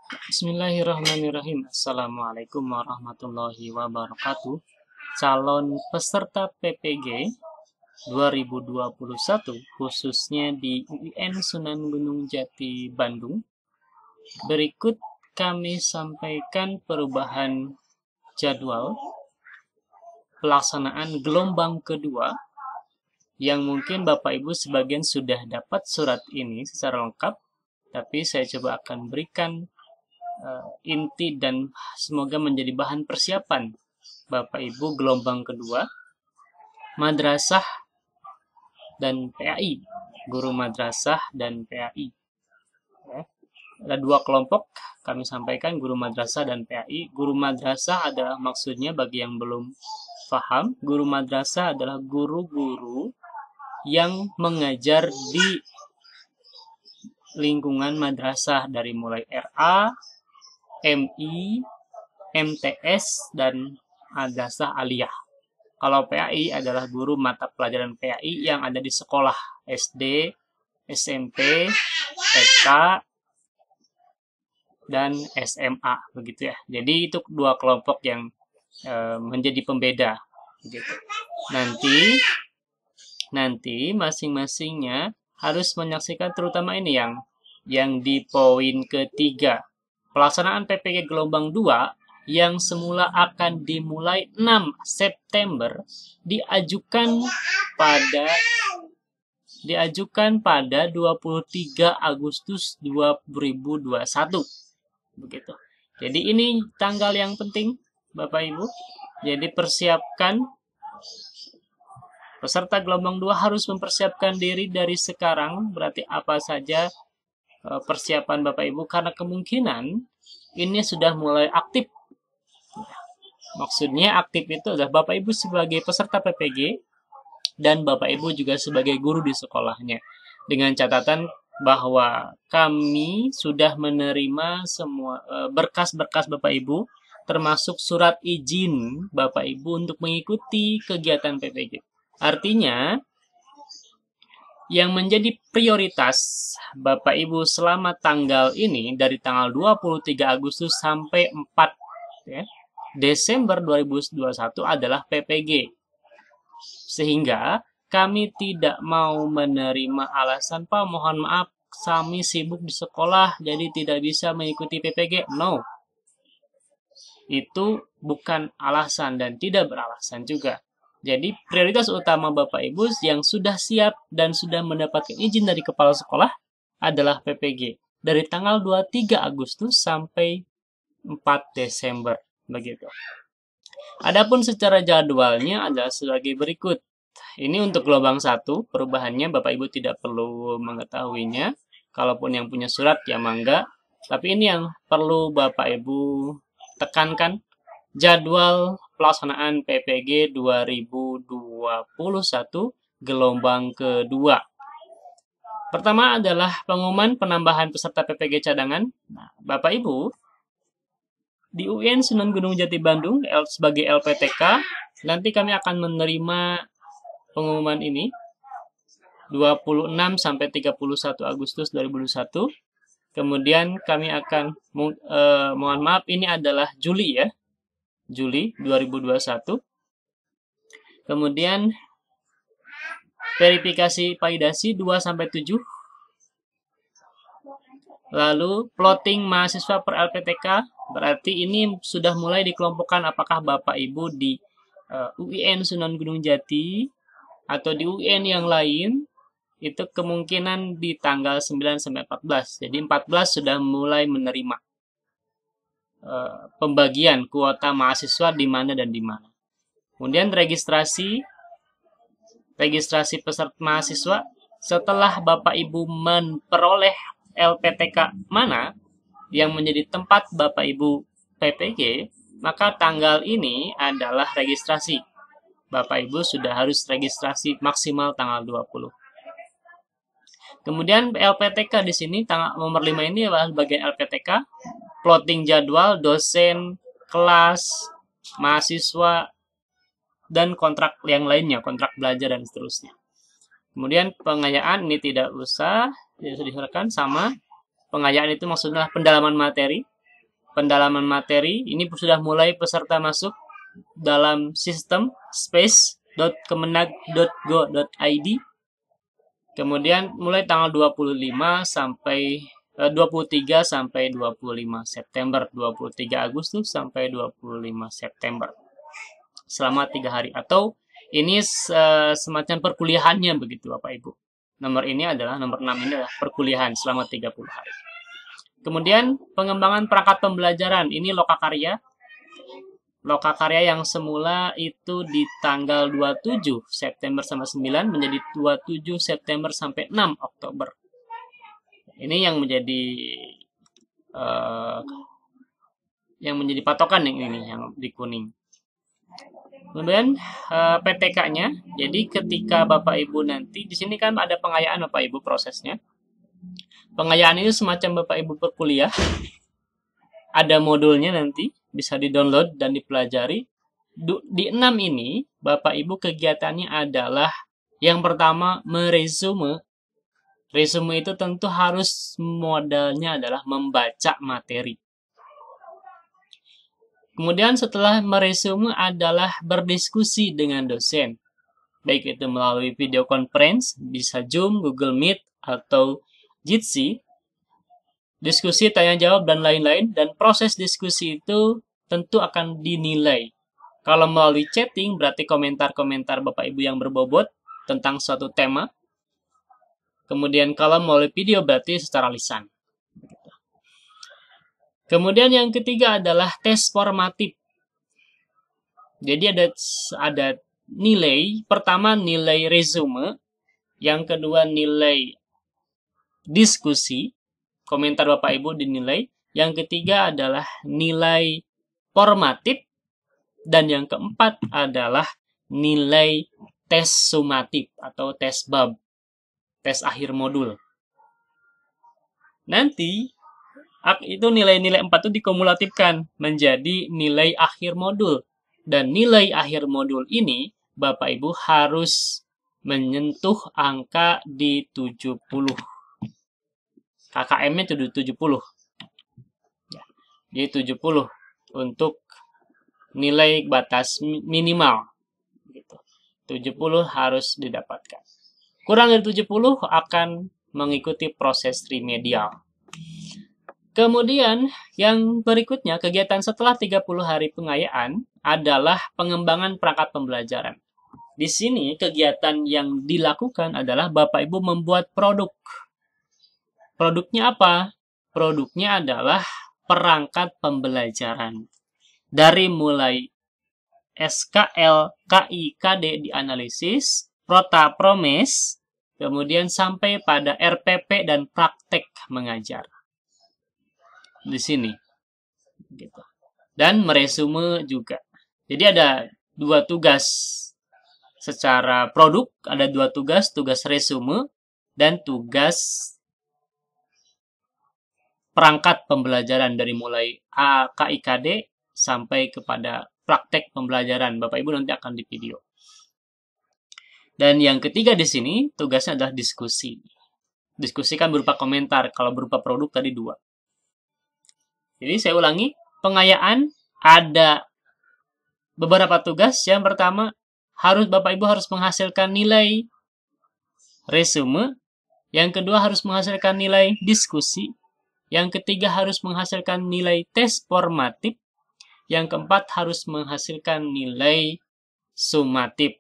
Bismillahirrahmanirrahim. Assalamualaikum warahmatullahi wabarakatuh. Calon peserta PPG 2021 khususnya di UIN Sunan Gunung Jati Bandung. Berikut kami sampaikan perubahan jadwal pelaksanaan gelombang kedua yang mungkin Bapak Ibu sebagian sudah dapat surat ini secara lengkap, tapi saya coba akan berikan inti dan semoga menjadi bahan persiapan Bapak Ibu gelombang kedua madrasah dan PAI, guru madrasah dan PAI. Ada dua kelompok kami sampaikan, guru madrasah dan PAI. Guru madrasah adalah maksudnya bagi yang belum paham, guru madrasah adalah guru-guru yang mengajar di lingkungan madrasah dari mulai RA, MI, MTS, dan madrasah aliyah. Kalau PAI adalah guru mata pelajaran PAI yang ada di sekolah SD, SMP, TK, dan SMA, begitu ya. Jadi itu dua kelompok yang menjadi pembeda, gitu. Nanti masing-masingnya harus menyaksikan terutama ini yang di poin ketiga. Pelaksanaan PPG gelombang 2 yang semula akan dimulai 6 September diajukan pada 23 Agustus 2021. Begitu. Jadi ini tanggal yang penting Bapak Ibu. Jadi persiapkan, peserta gelombang 2 harus mempersiapkan diri dari sekarang. Berarti apa saja persiapan Bapak Ibu, karena kemungkinan ini sudah mulai aktif. Maksudnya aktif itu adalah Bapak Ibu sebagai peserta PPG dan Bapak Ibu juga sebagai guru di sekolahnya. Dengan catatan bahwa kami sudah menerima semua berkas-berkas Bapak Ibu, termasuk surat izin Bapak Ibu untuk mengikuti kegiatan PPG. Artinya, yang menjadi prioritas Bapak Ibu selama tanggal ini, dari tanggal 23 Agustus sampai 4 Desember 2021 adalah PPG. Sehingga kami tidak mau menerima alasan, Pak, mohon maaf, kami sibuk di sekolah, jadi tidak bisa mengikuti PPG. No. Itu bukan alasan dan tidak beralasan juga. Jadi prioritas utama Bapak Ibu yang sudah siap dan sudah mendapatkan izin dari kepala sekolah adalah PPG. Dari tanggal 23 Agustus sampai 4 Desember. Begitu. Adapun secara jadwalnya adalah sebagai berikut. Ini untuk gelombang 1, perubahannya Bapak Ibu tidak perlu mengetahuinya. Kalaupun yang punya surat ya mangga. Tapi ini yang perlu Bapak Ibu tekankan. Jadwal pelaksanaan PPG 2021 gelombang kedua. Pertama adalah pengumuman penambahan peserta PPG cadangan. Nah, Bapak Ibu, di UIN Sunan Gunung Jati Bandung sebagai LPTK, nanti kami akan menerima pengumuman ini 26 sampai 31 Agustus 2021. Kemudian kami akan mohon maaf, ini adalah Juli ya. Juli 2021. Kemudian verifikasi validasi 2 sampai 7. Lalu plotting mahasiswa per LPTK, berarti ini sudah mulai dikelompokkan apakah Bapak Ibu di UIN Sunan Gunung Jati atau di UIN yang lain. Itu kemungkinan di tanggal 9 sampai 14. Jadi 14 sudah mulai menerima pembagian kuota mahasiswa di mana dan di mana. Kemudian registrasi peserta mahasiswa setelah Bapak Ibu memperoleh LPTK mana yang menjadi tempat Bapak Ibu PPG, maka tanggal ini adalah registrasi. Bapak Ibu sudah harus registrasi maksimal tanggal 20. Kemudian LPTK di sini tanggal nomor 5 ini adalah bagian LPTK, plotting jadwal, dosen, kelas, mahasiswa, dan kontrak yang lainnya, kontrak belajar dan seterusnya. Kemudian pengayaan ini tidak usah diserahkan, sama pengayaan itu maksudnya pendalaman materi. pendalaman materi. Ini sudah mulai peserta masuk dalam sistem space.kemenag.go.id. Kemudian mulai tanggal 23 sampai 25 September, 23 Agustus sampai 25 September. Selama 3 hari, atau ini semacam perkuliahannya begitu Bapak Ibu. Nomor 6 ini adalah perkuliahan selama 30 hari. Kemudian pengembangan perangkat pembelajaran, ini lokakarya. Lokakarya yang semula itu di tanggal 27 September sampai 9 menjadi 27 September sampai 6 Oktober. Ini yang menjadi patokan yang ini, yang di kuning. Kemudian PTK-nya, jadi ketika Bapak Ibu nanti, di sini kan ada pengayaan Bapak Ibu prosesnya. Pengayaan itu semacam Bapak Ibu berkuliah, ada modulnya nanti, bisa di-download dan dipelajari. Di 6 ini, Bapak Ibu kegiatannya adalah, yang pertama, meresume. Resume itu tentu harus modalnya adalah membaca materi. Kemudian setelah meresume adalah berdiskusi dengan dosen. Baik itu melalui video conference, bisa Zoom, Google Meet, atau Jitsi. Diskusi, tanya jawab, dan lain-lain. Dan proses diskusi itu tentu akan dinilai. Kalau melalui chatting, berarti komentar-komentar Bapak Ibu yang berbobot tentang suatu tema. Kemudian kalau melalui video berarti secara lisan. Kemudian yang ketiga adalah tes formatif. Jadi ada nilai, pertama nilai resume, yang kedua nilai diskusi, komentar Bapak Ibu dinilai, yang ketiga adalah nilai formatif, dan yang keempat adalah nilai tes sumatif atau tes bab. Tes akhir modul. Nanti itu nilai-nilai 4 itu dikumulatifkan menjadi nilai akhir modul. Dan nilai akhir modul ini Bapak Ibu harus menyentuh angka di 70. KKM-nya itu di 70. Ya, di 70 untuk nilai batas minimal. Gitu. 70 harus didapatkan. Kurang dari 70 akan mengikuti proses remedial. Kemudian yang berikutnya, kegiatan setelah 30 hari pengayaan adalah pengembangan perangkat pembelajaran. Di sini kegiatan yang dilakukan adalah Bapak Ibu membuat produk. Produknya apa? Produknya adalah perangkat pembelajaran. Dari mulai SKL, KI, KD dianalisis, Prota, Promes, kemudian sampai pada RPP dan praktek mengajar. Di sini. Gitu. Dan meresume juga. Jadi ada 2 tugas secara produk, ada 2 tugas, tugas resume dan tugas perangkat pembelajaran dari mulai KIKD sampai kepada praktek pembelajaran. Bapak Ibu nanti akan di video. Dan yang ketiga di sini, tugasnya adalah diskusi. Diskusi kan berupa komentar, kalau berupa produk tadi 2. Jadi saya ulangi, pengayaan ada beberapa tugas. Yang pertama, Bapak Ibu harus menghasilkan nilai resume. Yang kedua harus menghasilkan nilai diskusi. Yang ketiga harus menghasilkan nilai tes formatif. Yang keempat harus menghasilkan nilai sumatif,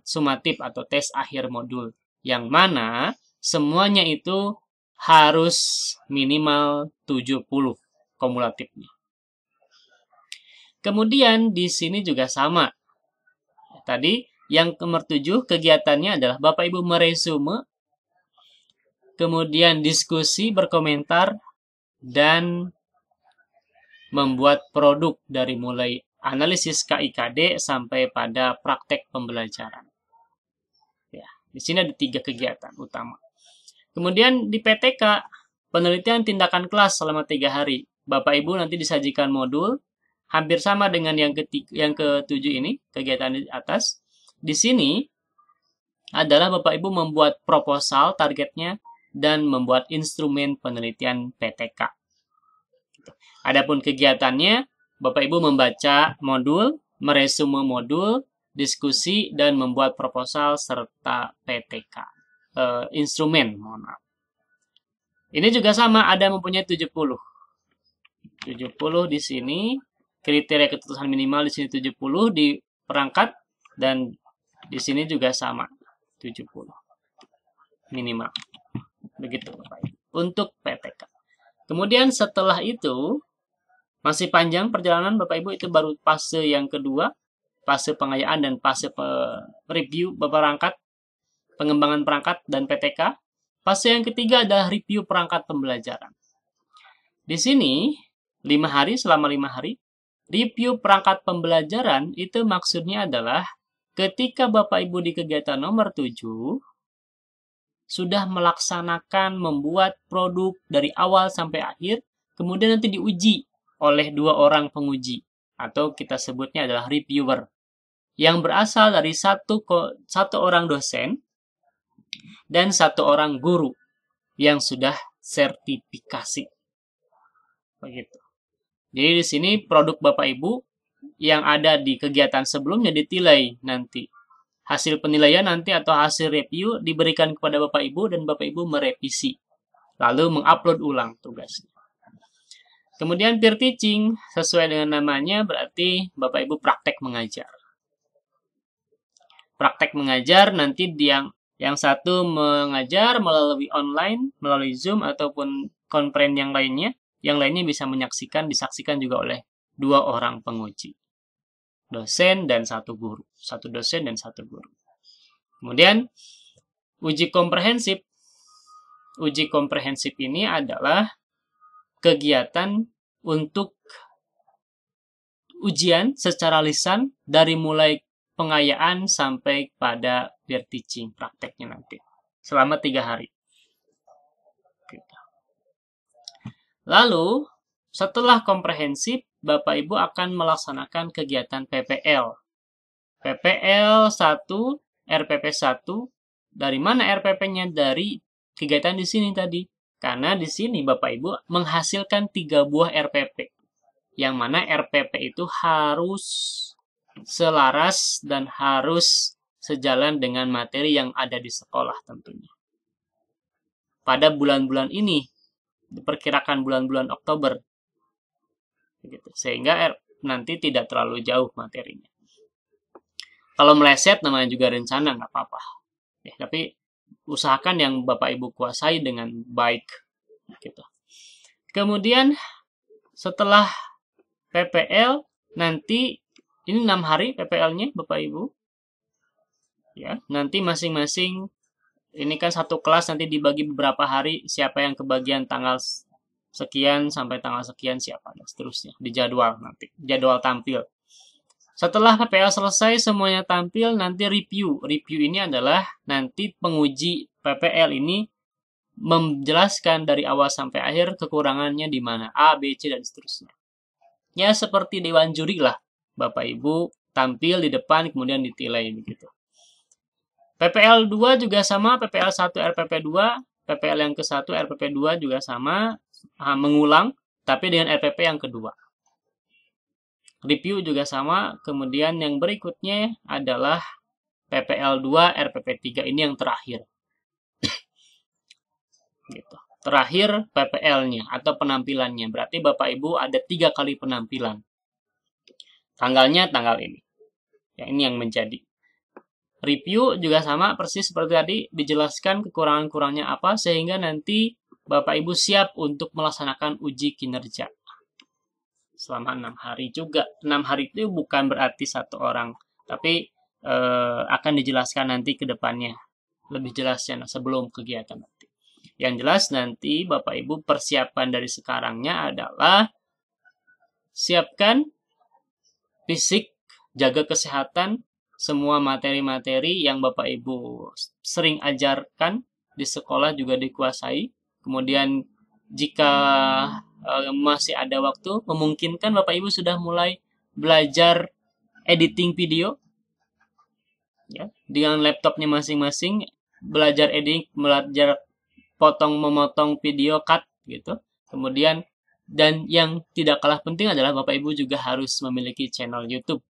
sumatif atau tes akhir modul, yang mana semuanya itu harus minimal 70 kumulatifnya. Kemudian di sini juga sama. Tadi yang nomor 7 kegiatannya adalah Bapak Ibu meresume, kemudian diskusi, berkomentar, dan membuat produk dari mulai analisis KIKD sampai pada praktek pembelajaran. Ya, di sini ada 3 kegiatan utama. Kemudian di PTK, penelitian tindakan kelas selama 3 hari. Bapak Ibu nanti disajikan modul, hampir sama dengan yang ke-7 ini, kegiatan di atas. Di sini adalah Bapak Ibu membuat proposal targetnya dan membuat instrumen penelitian PTK. Gitu. Adapun kegiatannya, Bapak Ibu membaca modul, meresume modul, diskusi, dan membuat proposal serta PTK. Instrumen, mohon maaf. Ini juga sama, ada mempunyai 70. 70 di sini, kriteria ketulusan minimal di sini 70 di perangkat, dan di sini juga sama, 70 minimal. Begitu Bapak Ibu. Untuk PTK. Kemudian setelah itu, masih panjang perjalanan Bapak Ibu, itu baru fase yang kedua, fase pengayaan dan fase review perangkat, pengembangan perangkat dan PTK. Fase yang ketiga adalah review perangkat pembelajaran. Di sini, selama 5 hari, review perangkat pembelajaran itu maksudnya adalah ketika Bapak Ibu di kegiatan nomor 7, sudah melaksanakan membuat produk dari awal sampai akhir, kemudian nanti diuji oleh 2 orang penguji, atau kita sebutnya adalah reviewer, yang berasal dari satu orang dosen dan 1 orang guru yang sudah sertifikasi. Begitu. Jadi di sini produk Bapak Ibu yang ada di kegiatan sebelumnya ditilai nanti. Hasil penilaian nanti atau hasil review diberikan kepada Bapak Ibu dan Bapak Ibu merevisi. Lalu mengupload ulang tugasnya. Kemudian peer teaching, sesuai dengan namanya berarti Bapak Ibu praktek mengajar. Praktek mengajar nanti yang satu mengajar melalui online, melalui Zoom ataupun konferensi yang lainnya. Yang lainnya bisa disaksikan juga oleh 2 orang penguji. Dosen dan 1 guru. 1 dosen dan 1 guru. Kemudian, uji komprehensif. Uji komprehensif ini adalah kegiatan untuk ujian secara lisan dari mulai pengayaan sampai pada peer teaching prakteknya nanti. Selama 3 hari. Lalu, setelah komprehensif, Bapak Ibu akan melaksanakan kegiatan PPL. PPL 1, RPP 1. Dari mana RPP-nya? Dari kegiatan di sini tadi. Karena di sini Bapak Ibu menghasilkan 3 buah RPP. Yang mana RPP itu harus selaras dan harus sejalan dengan materi yang ada di sekolah tentunya. Pada bulan-bulan ini, diperkirakan bulan-bulan Oktober. Sehingga nanti tidak terlalu jauh materinya. Kalau meleset namanya juga rencana, nggak apa-apa. Tapi usahakan yang Bapak Ibu kuasai dengan baik. Gitu. Kemudian setelah PPL, nanti ini 6 hari PPL-nya Bapak Ibu. Ya, nanti masing-masing ini kan satu kelas nanti dibagi beberapa hari, siapa yang kebagian tanggal sekian sampai tanggal sekian siapa dan seterusnya di jadwal nanti, jadwal tampil. Setelah PPL selesai semuanya tampil, nanti review. Review ini adalah nanti penguji PPL ini menjelaskan dari awal sampai akhir kekurangannya di mana, A, B, C dan seterusnya. Ya seperti dewan juri lah, Bapak Ibu tampil di depan kemudian ditilai begitu. PPL 2 juga sama, PPL 1 RPP 2, PPL yang ke-1 RPP 2 juga sama, mengulang, tapi dengan RPP yang kedua. Review juga sama, kemudian yang berikutnya adalah PPL 2 RPP 3, ini yang terakhir. Gitu. Terakhir PPL-nya atau penampilannya, berarti Bapak Ibu ada 3 kali penampilan. Tanggalnya tanggal ini. Ya, ini yang menjadi. Review juga sama persis seperti tadi, dijelaskan kekurangan-kurangnya apa sehingga nanti Bapak Ibu siap untuk melaksanakan uji kinerja. Selama 6 hari juga. 6 hari itu bukan berarti 1 orang, tapi akan dijelaskan nanti ke depannya. Lebih jelasnya sebelum kegiatan nanti. Yang jelas nanti Bapak Ibu persiapan dari sekarangnya adalah siapkan fisik, jaga kesehatan, semua materi-materi yang Bapak Ibu sering ajarkan di sekolah juga dikuasai. Kemudian jika masih ada waktu, memungkinkan Bapak Ibu sudah mulai belajar editing video. Ya, dengan laptopnya masing-masing, belajar editing, belajar memotong video cut gitu. Kemudian Dan yang tidak kalah penting adalah Bapak Ibu juga harus memiliki channel YouTube.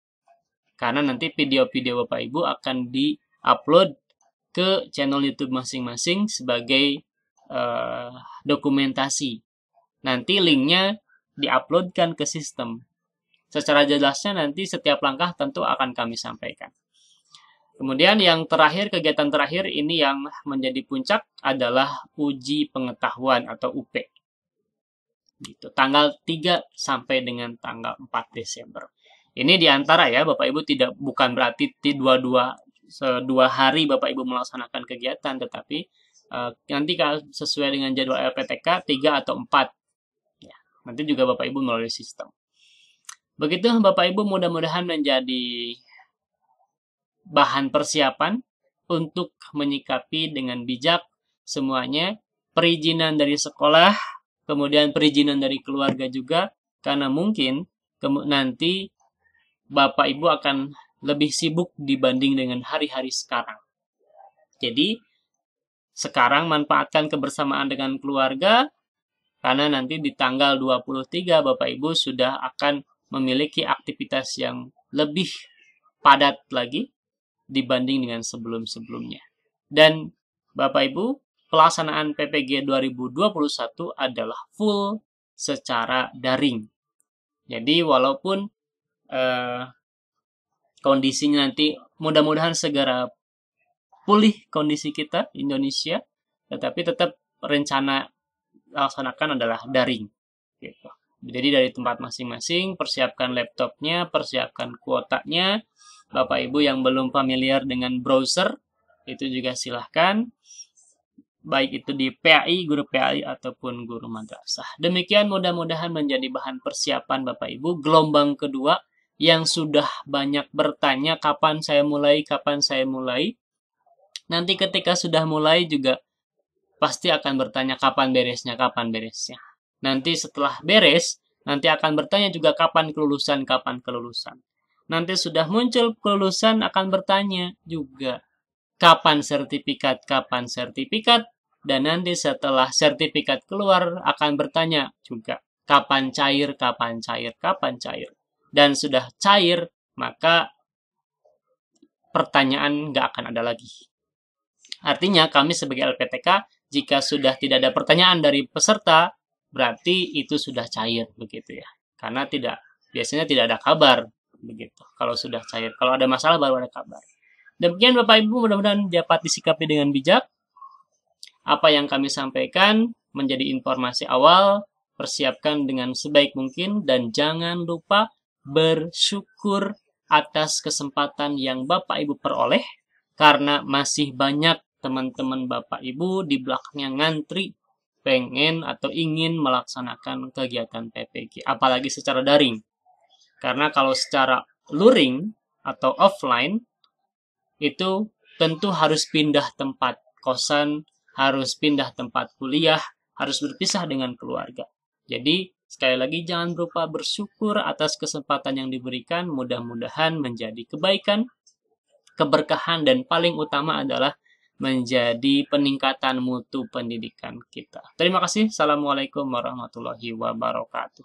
Karena nanti video-video Bapak Ibu akan di-upload ke channel YouTube masing-masing sebagai dokumentasi. Nanti linknya di-uploadkan ke sistem. Secara jelasnya nanti setiap langkah tentu akan kami sampaikan. Kemudian yang terakhir, kegiatan terakhir ini yang menjadi puncak adalah uji pengetahuan atau UP. Gitu. Tanggal 3 sampai dengan tanggal 4 Desember. Ini diantara ya, Bapak Ibu bukan berarti dua hari Bapak Ibu melaksanakan kegiatan, tetapi nanti sesuai dengan jadwal LPTK 3 atau 4. Ya, nanti juga Bapak Ibu melalui sistem. Begitu Bapak Ibu, mudah-mudahan menjadi bahan persiapan untuk menyikapi dengan bijak semuanya, perizinan dari sekolah, kemudian perizinan dari keluarga juga, karena mungkin nanti Bapak Ibu akan lebih sibuk dibanding dengan hari-hari sekarang. Jadi, sekarang manfaatkan kebersamaan dengan keluarga, karena nanti di tanggal 23 Bapak Ibu sudah akan memiliki aktivitas yang lebih padat lagi dibanding dengan sebelum-sebelumnya. Dan Bapak Ibu, pelaksanaan PPG 2021 adalah full secara daring. Jadi walaupun kondisinya nanti mudah-mudahan segera pulih kondisi kita Indonesia, tetapi tetap rencana laksanakan adalah daring. Gitu. Jadi dari tempat masing-masing, persiapkan laptopnya, persiapkan kuotanya. Bapak Ibu yang belum familiar dengan browser, itu juga silahkan. Baik itu di PAI, guru PAI, ataupun guru madrasah. Demikian mudah-mudahan menjadi bahan persiapan Bapak Ibu. Gelombang kedua yang sudah banyak bertanya kapan saya mulai. Nanti ketika sudah mulai juga pasti akan bertanya kapan beresnya. Nanti setelah beres, nanti akan bertanya juga kapan kelulusan. Nanti sudah muncul kelulusan akan bertanya juga kapan sertifikat. Dan nanti setelah sertifikat keluar akan bertanya juga kapan cair. Dan sudah cair, maka pertanyaan nggak akan ada lagi. Artinya kami sebagai LPTK, jika sudah tidak ada pertanyaan dari peserta, berarti itu sudah cair begitu ya. Karena biasanya tidak ada kabar begitu. Kalau sudah cair, kalau ada masalah baru ada kabar. Demikian Bapak Ibu, mudah-mudahan dapat disikapi dengan bijak. Apa yang kami sampaikan menjadi informasi awal, persiapkan dengan sebaik mungkin dan jangan lupa bersyukur atas kesempatan yang Bapak Ibu peroleh karena masih banyak teman-teman Bapak Ibu di belakangnya ngantri pengen atau ingin melaksanakan kegiatan PPG, apalagi secara daring. Karena kalau secara luring atau offline, itu tentu harus pindah tempat kosan, harus pindah tempat kuliah, harus berpisah dengan keluarga. Jadi, sekali lagi jangan lupa bersyukur atas kesempatan yang diberikan, mudah-mudahan menjadi kebaikan, keberkahan, dan paling utama adalah menjadi peningkatan mutu pendidikan kita. Terima kasih. Assalamualaikum warahmatullahi wabarakatuh.